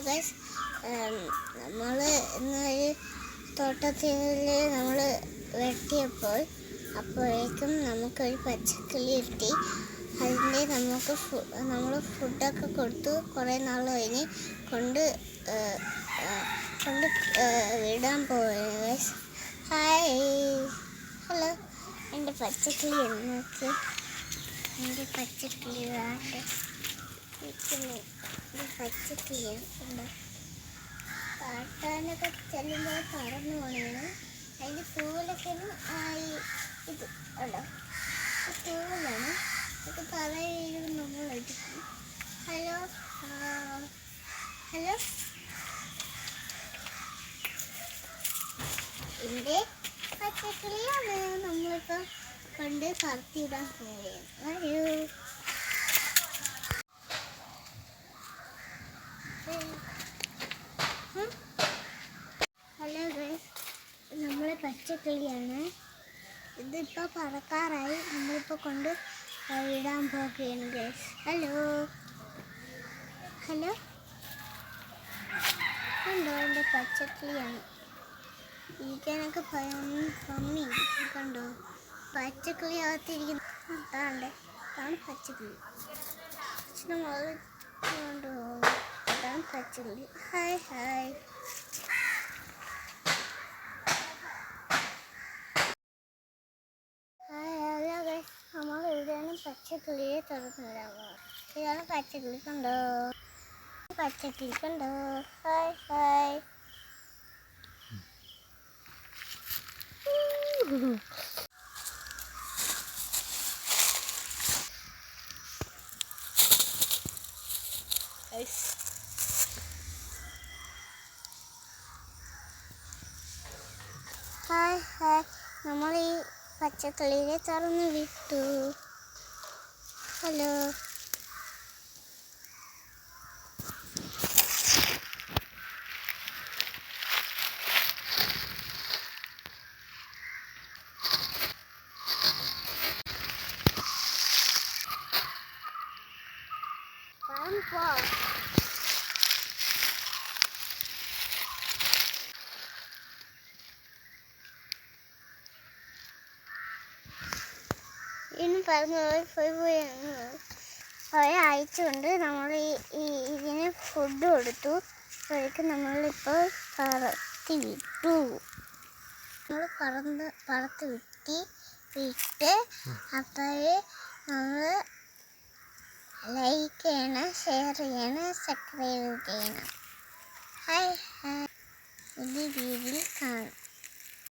Guys, നമ്മൾ ഇന്നൊരു തോട്ടത്തിൽ നമ്മൾ വെട്ടിയപ്പോൾ അപ്പോഴേക്കും നമുക്കൊരു പച്ചക്കിളി കിട്ടി. അതിൻ്റെ നമ്മൾ ഫുഡൊക്കെ കൊടുത്തു. കുറേ നാൾ കഴിഞ്ഞ് കൊണ്ട് വിടാൻ പോവുകയാണ് ഗൈസ്. Hi, hello. എൻ്റെ പച്ചക്കിളി നോക്ക്, എൻ്റെ പച്ചക്കിളി വേണ്ട പച്ചക്കിളിയാണ്. കാട്ടാനൊക്കെ ചെല്ലുമ്പോൾ പറന്നു പോകണം. അതിൻ്റെ തൂവലൊക്കെ ഇത് ഉണ്ടോ, തൂവലാണ്. അത് പറയും നമ്മൾ എടുക്കും. ഹലോ ഹലോ, എൻ്റെ പച്ചക്കിളിയാണ് നമ്മളിപ്പോൾ കൊണ്ട് പറത്തിയിടാൻ പോവുകയാണ്. ഹലോ ഹലോ ഗൈസ്, നമ്മളെ പച്ചക്കിളിയാണ്. ഇതിപ്പോൾ പറക്കാറായി. നമ്മളിപ്പോൾ കൊണ്ട് ഇടാൻ പോകുകയാണ് ഗൈസ്. ഹലോ ഹലോ, കണ്ടോ എൻ്റെ പച്ചക്കിളിയാണ്. ഇരിക്കാനൊക്കെ ഭംഗി കണ്ടോ, പച്ചക്കിളി അകത്തിരിക്കുന്നു. അതാണ് പച്ചക്കിളി. കണ്ടോ, അതാണ് പച്ചക്കിളി. Hi hi. നമ്മൾ ഇവിടെയാണ് പച്ചക്കിളിയെ തുറന്നിടാമോ? ഇതാണ് പച്ചക്കിളി, കണ്ടോ, പച്ചക്കിളി കണ്ടോ. Hi hi. Hi hi. നമ്മൾ ഈ പച്ചക്കിളിയെ തുറന്ന് വിട്ടു. ഹലോ പോ. ഇനി പറഞ്ഞു പോയി അയച്ചുകൊണ്ട് നമ്മൾ ഇതിന് ഫുഡ് കൊടുത്തു. അപ്പോഴേക്കും നമ്മളിപ്പോൾ പറത്തി വിട്ടു. നമ്മൾ പറത്ത് വിട്ട് അപ്പോഴേ നമ്മൾ ലൈക്ക് ചെയ്യണം, ഷെയർ ചെയ്യണം, സബ്സ്ക്രൈബ് ചെയ്യണം. Hi hi. ഇത് രീതിയിൽ കാണാം.